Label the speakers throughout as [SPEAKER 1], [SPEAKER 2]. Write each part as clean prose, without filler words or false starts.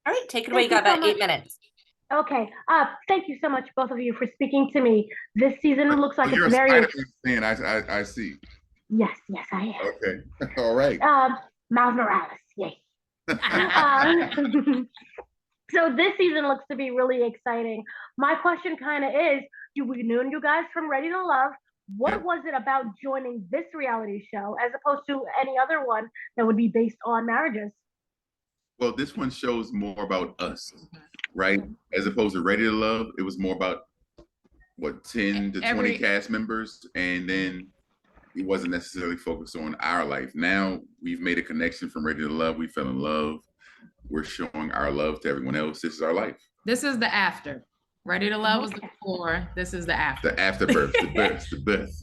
[SPEAKER 1] All right, take it away. You
[SPEAKER 2] Thank you
[SPEAKER 1] got
[SPEAKER 2] so
[SPEAKER 1] about
[SPEAKER 2] much.
[SPEAKER 1] 8 minutes.
[SPEAKER 2] Okay. Thank you so much, both of you, for speaking to me. This season looks
[SPEAKER 3] Oh,
[SPEAKER 2] like it's
[SPEAKER 3] you're a
[SPEAKER 2] very
[SPEAKER 3] Spider-Man fan. I see.
[SPEAKER 2] yes, I
[SPEAKER 3] Okay. All right.
[SPEAKER 2] am. Miles Morales, yay. So this season looks to be really exciting. My question kind of is, do we know you guys from Ready to Love? What
[SPEAKER 3] Yep.
[SPEAKER 2] was it about joining this reality show as opposed to any other one that would be based on marriages?
[SPEAKER 3] Well, this one shows more about us, right? As opposed to Ready to Love, it was more about what 10 to 20
[SPEAKER 4] Every
[SPEAKER 3] cast members, and then it wasn't necessarily focused on our life. Now we've made a connection from Ready to Love. We fell in love. We're showing our love to everyone else. This is our life.
[SPEAKER 4] This is the after. Ready to Love was the
[SPEAKER 2] Okay.
[SPEAKER 4] before. This is the after.
[SPEAKER 3] The afterbirth, the birth, the birth.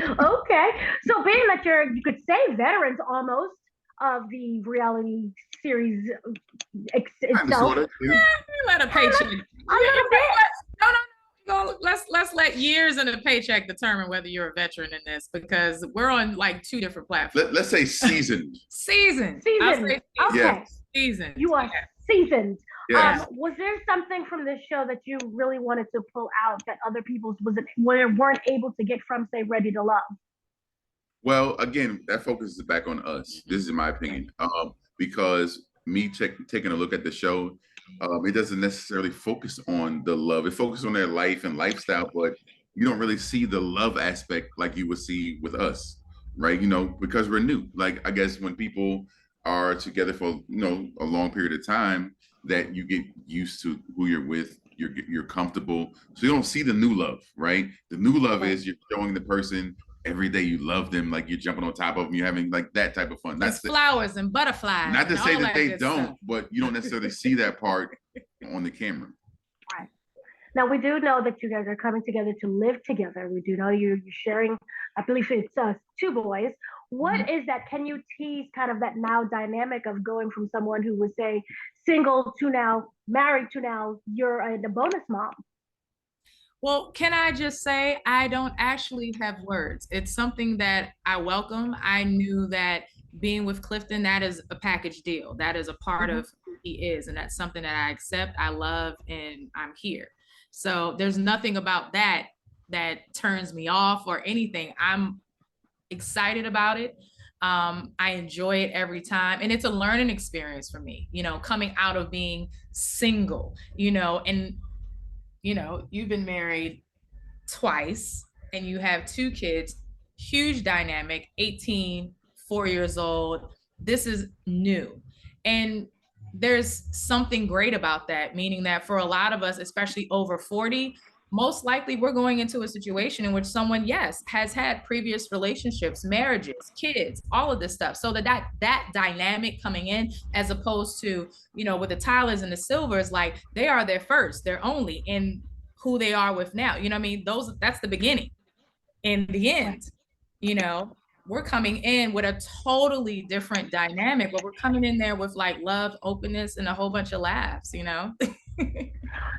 [SPEAKER 2] Okay. So being that you could say veterans almost of the reality series itself.
[SPEAKER 3] Sort of, yeah.
[SPEAKER 4] Let a paycheck.
[SPEAKER 2] A little bit.
[SPEAKER 4] No. Let's let years and a paycheck determine whether you're a veteran in this, because we're on like two different platforms.
[SPEAKER 3] Let's say seasoned.
[SPEAKER 4] Seasoned.
[SPEAKER 2] Okay.
[SPEAKER 3] Yeah.
[SPEAKER 4] Seasoned.
[SPEAKER 2] You are seasoned.
[SPEAKER 3] Yes.
[SPEAKER 2] Was there something from this show that you really wanted to pull out that other people weren't able to get from, say, Ready to Love?
[SPEAKER 3] Well, again, that focuses back on us. This is my opinion. Because me taking a look at the show, it doesn't necessarily focus on the love. It focuses on their life and lifestyle, but you don't really see the love aspect like you would see with us, right? Because we're new. Like, I guess when people are together for, a long period of time, that you get used to who you're with, you're comfortable. So you don't see the new love, right? The new love is you're showing the person every day you love them, like you're jumping on top of them, you're having like that type of fun.
[SPEAKER 4] That's flowers and butterflies.
[SPEAKER 3] Not to say that they don't,
[SPEAKER 4] stuff.
[SPEAKER 3] but you don't necessarily see that part on the camera.
[SPEAKER 2] Right. Now, we do know that you guys are coming together to live together. We do know you're sharing, I believe it's two boys. What is that? Can you tease kind of that now dynamic of going from someone who was, say, single to now married to now you're a bonus mom?
[SPEAKER 4] Well, can I just say, I don't actually have words. It's something that I welcome. I knew that being with Clifton, that is a package deal. That is a part of who he is. And that's something that I accept, I love, and I'm here. So there's nothing about that that turns me off or anything. I'm excited about it. I enjoy it every time. And it's a learning experience for me, coming out of being single, and you've been married twice and you have two kids, huge dynamic, 18, 4 years old. This is new. And there's something great about that, meaning that for a lot of us, especially over 40, most likely we're going into a situation in which someone, yes, has had previous relationships, marriages, kids, all of this stuff. So that dynamic coming in, as opposed to, with the Tylers and the Silvers, like they are their first, they're only in who they are with now. You know what I mean? That's the beginning. In the end, we're coming in with a totally different dynamic, but we're coming in there with like love, openness, and a whole bunch of laughs,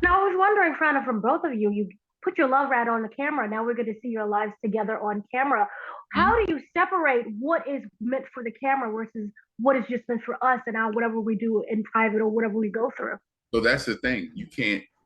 [SPEAKER 2] Now, I was wondering, Frana, from both of you, you put your love right on the camera. Now we're going to see your lives together on camera. How do you separate what is meant for the camera versus what is just meant for us and now whatever we do in private or whatever we go through?
[SPEAKER 3] So that's the thing.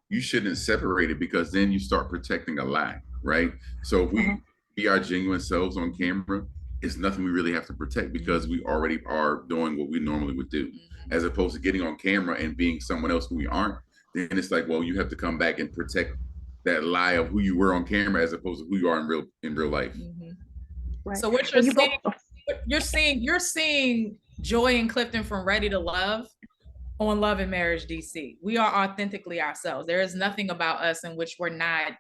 [SPEAKER 3] You shouldn't separate it, because then you start protecting a lie, right? So if we be our genuine selves on camera, it's nothing we really have to protect, because we already are doing what we normally would do, as opposed to getting on camera and being someone else who we aren't. Then it's like, well, you have to come back and protect that lie of who you were on camera as opposed to who you are in real life.
[SPEAKER 2] Right.
[SPEAKER 4] So what you're seeing Joi and Clifton from Ready to Love on Love and Marriage DC. We are authentically ourselves. There is nothing about us in which we're not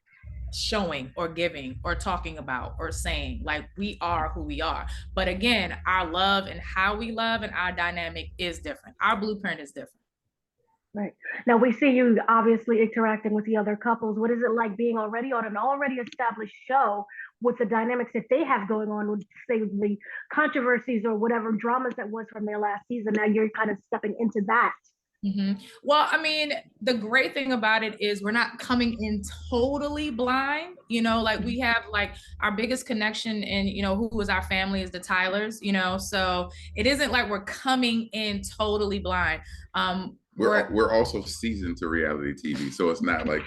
[SPEAKER 4] showing or giving or talking about or saying. Like, we are who we are. But again, our love and how we love and our dynamic is different. Our blueprint is different.
[SPEAKER 2] Right. Now we see you obviously interacting with the other couples. What is it like being already on an already established show with the dynamics that they have going on with, say, the controversies or whatever dramas that was from their last season? Now you're kind of stepping into that.
[SPEAKER 4] Well, I mean, the great thing about it is we're not coming in totally blind, like we have like our biggest connection and, who is our family is the Tylers, so it isn't like we're coming in totally blind.
[SPEAKER 3] We're also seasoned to reality TV, so it's not like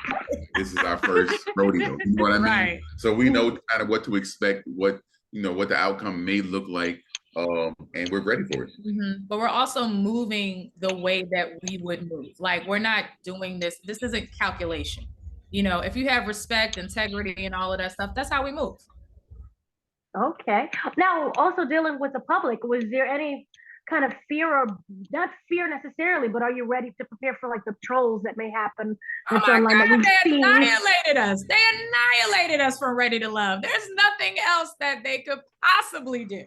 [SPEAKER 3] this is our first rodeo. You know what I mean?
[SPEAKER 4] Right.
[SPEAKER 3] So we know kind of what to expect, what the outcome may look like, and we're ready for it.
[SPEAKER 4] But we're also moving the way that we would move. Like we're not doing this. This isn't calculation. If you have respect, integrity, and all of that stuff, that's how we move.
[SPEAKER 2] Okay. Now, also dealing with the public, was there any kind of fear, or not fear necessarily, but are you ready to prepare for like the trolls that may happen?
[SPEAKER 4] Oh my God, they annihilated us. They annihilated us from Ready to Love. There's nothing else that they could possibly do.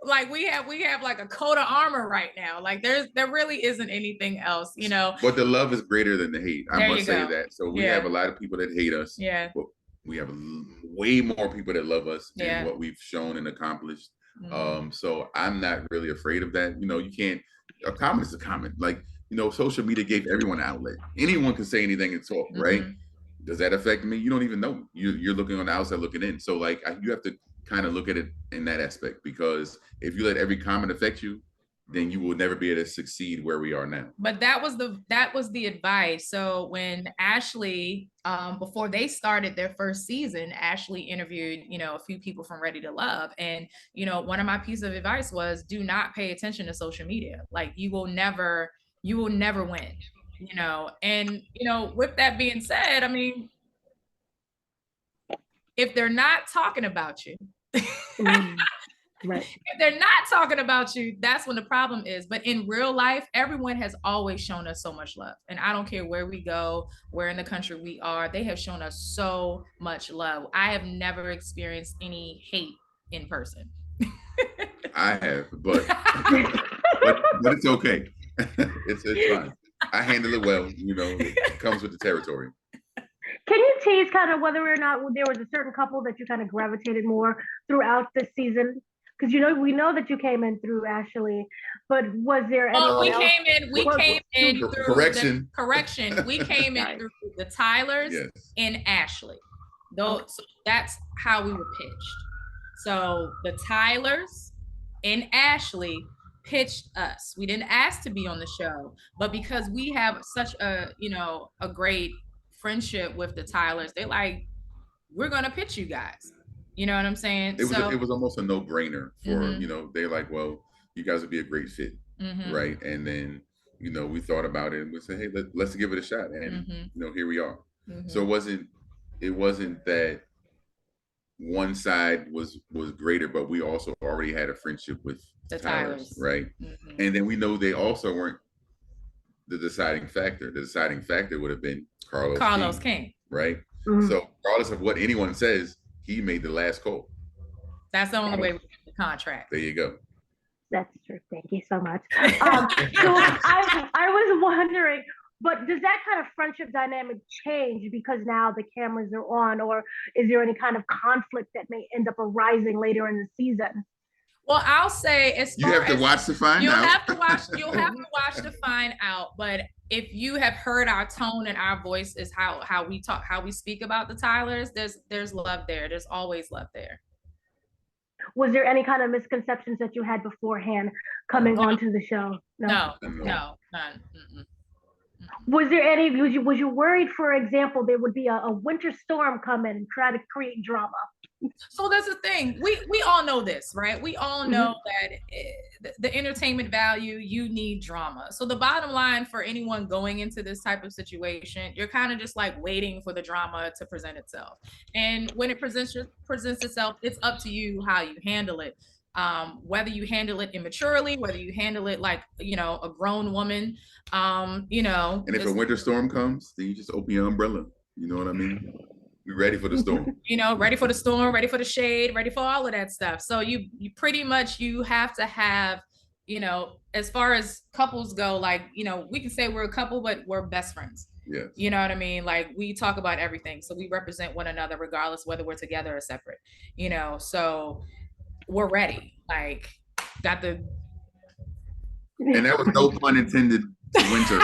[SPEAKER 4] Like we have like a coat of armor right now. Like there really isn't anything else,
[SPEAKER 3] But the love is greater than the hate. I must say that. So we have a lot of people that hate us.
[SPEAKER 4] Yeah.
[SPEAKER 3] But we have way more people that love us and what we've shown and accomplished. So I'm not really afraid of that. You can't. A comment is a comment. Like social media gave everyone an outlet. Anyone can say anything and talk, right? Does that affect me? You don't even know. You're looking on the outside looking in. So like you have to kind of look at it in that aspect, because if you let every comment affect you, then you will never be able to succeed where we are now.
[SPEAKER 4] But that was the advice. So when Ashley, before they started their first season, Ashley interviewed, a few people from Ready to Love. And, one of my pieces of advice was do not pay attention to social media. Like you will never win, and, with that being said, I mean, if they're not talking about you,
[SPEAKER 2] right.
[SPEAKER 4] If they're not talking about you, that's when the problem is. But in real life, everyone has always shown us so much love. And I don't care where we go, where in the country we are, they have shown us so much love. I have never experienced any hate in person.
[SPEAKER 3] I have, but it's okay. It's fine. I handle it well. It comes with the territory.
[SPEAKER 2] Can you tease kind of whether or not there was a certain couple that you kind of gravitated more throughout the season? Because we know that you came in through Ashley, but was there anyone
[SPEAKER 4] we
[SPEAKER 2] else?
[SPEAKER 4] came in through
[SPEAKER 3] correction.
[SPEAKER 4] We came in through the Tylers and Ashley. So that's how we were pitched. So the Tylers and Ashley pitched us. We didn't ask to be on the show, but because we have such a great friendship with the Tylers, they're like, we're gonna pitch you guys. You know what I'm saying?
[SPEAKER 3] It was almost a no-brainer for they're like, well, you guys would be a great fit, right? And then we thought about it and we said, hey, let's give it a shot, and here we are. So it wasn't that one side was greater, but we also already had a friendship with the Tylers, right? And then we know they also weren't the deciding factor. The deciding factor would have been Carlos King, right? So regardless of what anyone says, he made the last call.
[SPEAKER 4] That's the only way we get the contract.
[SPEAKER 3] There you go.
[SPEAKER 2] That's true. Thank you so much. So I was wondering, but does that kind of friendship dynamic change because now the cameras are on, or is there any kind of conflict that may end up arising later in the season?
[SPEAKER 4] Well, I'll say
[SPEAKER 3] you have to watch to find out.
[SPEAKER 4] You'll have to watch to find out. But if you have heard our tone and our voice is how we talk, how we speak about the Tylers, there's love there. There's always love there.
[SPEAKER 2] Was there any kind of misconceptions that you had beforehand coming onto the show?
[SPEAKER 4] No, none.
[SPEAKER 2] Was there any? Was you worried, for example, there would be a winter storm come in and try to create drama?
[SPEAKER 4] So that's the thing. We all know this, right? We all know that the entertainment value, you need drama. So the bottom line for anyone going into this type of situation, you're kind of just like waiting for the drama to present itself. And when it presents itself, it's up to you how you handle it. Whether you handle it immaturely, whether you handle it like, a grown woman, And if a winter storm comes, then you just open your umbrella. You know what I mean? We're ready for the storm. Ready for the storm, ready for the shade, ready for all of that stuff. So you pretty much, you have to have, as far as couples go, like, we can say we're a couple, but we're best friends. Yes. You know what I mean? Like, we talk about everything. So we represent one another regardless whether we're together or separate, so we're ready. Like, got the... And that was no pun intended
[SPEAKER 3] winter.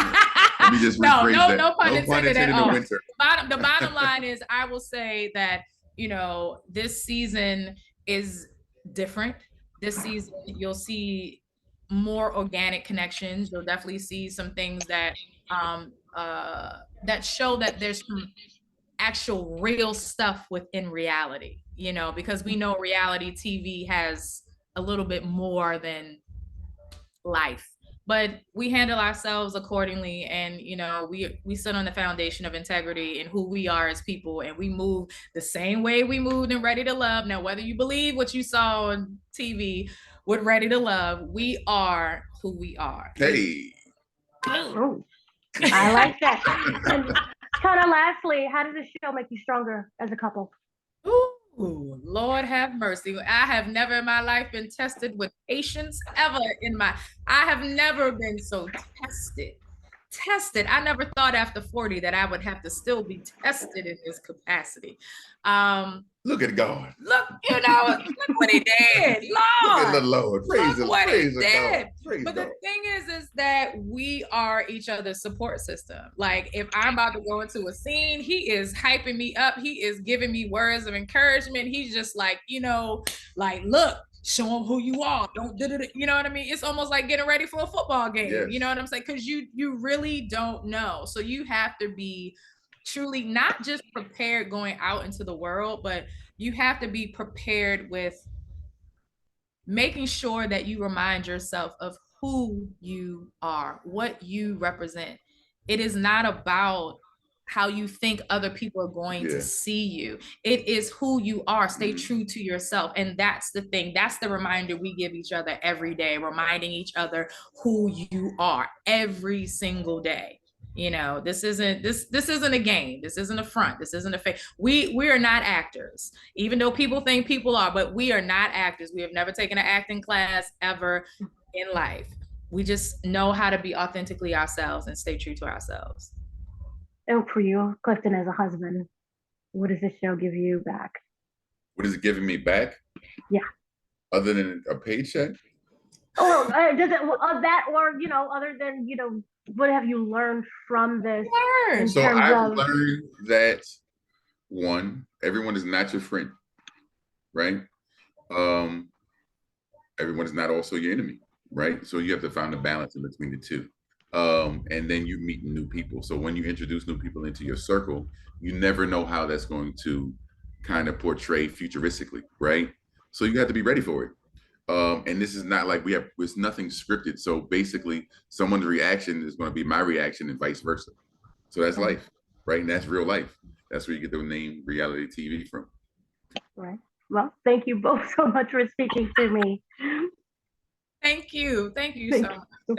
[SPEAKER 3] Let me just rephrase that.
[SPEAKER 4] No pun intended at all.
[SPEAKER 3] Winter.
[SPEAKER 4] The bottom line is, I will say that, you know, this season is different. This season, you'll see more organic connections. You'll definitely see some things that that show that there's some actual real stuff within reality, you know, because we know reality TV has a little bit more than life, but we handle ourselves accordingly, and you know, we sit on the foundation of integrity and who we are as people, and we move the same way we moved in Ready to Love. Now, whether you believe what you saw on TV with Ready to Love, we are who we are.
[SPEAKER 3] Hey.
[SPEAKER 2] Oh, I like that. And kind of lastly, how does this show make you stronger as a couple?
[SPEAKER 4] Ooh, Lord have mercy. I have never in my life been tested with patience ever I have never been so tested. I never thought after 40 that I would have to still be tested in this capacity.
[SPEAKER 3] Look at God.
[SPEAKER 4] Look, you know, look what he did. Lord.
[SPEAKER 3] Look at the Lord. Praise the Lord.
[SPEAKER 4] But the thing is that we are each other's support system. Like, if I'm about to go into a scene, he is hyping me up. He is giving me words of encouragement. He's just like, you know, like, look, show them who you are. Don't do it. You know what I mean? It's almost like getting ready for a football game. Yes. You know what I'm saying? Because you really don't know. So you have to be truly not just prepared going out into the world, but you have to be prepared with making sure that you remind yourself of who you are, what you represent. It is not about how you think other people are going to see you. It is who you are. Stay true to yourself. And that's the thing. That's the reminder we give each other every day, reminding each other who you are every single day. You know, this isn't a game. This isn't a front. This isn't a fake. We are not actors, even though people think people are, but we are not actors. We have never taken an acting class ever in life. We just know how to be authentically ourselves and stay true to ourselves.
[SPEAKER 2] And for you, Clifton, as a husband, what does this show give you back?
[SPEAKER 3] What is it giving me back?
[SPEAKER 2] Yeah.
[SPEAKER 3] Other than a paycheck?
[SPEAKER 2] Oh, does it that, or you know, other than, you know, what have you learned from this?
[SPEAKER 3] So I've learned that, one, everyone is not your friend, right? Everyone is not also your enemy, right? So you have to find a balance in between the two. And then you meet new people. So when you introduce new people into your circle, you never know how that's going to kind of portray futuristically, right? So you have to be ready for it. And this is not like it's nothing scripted. So basically someone's reaction is going to be my reaction and vice versa. So that's life, right? And that's real life. That's where you get the name reality TV from.
[SPEAKER 2] Right. Well, thank you both so much for speaking to me.
[SPEAKER 4] Thank you. Thank you so much.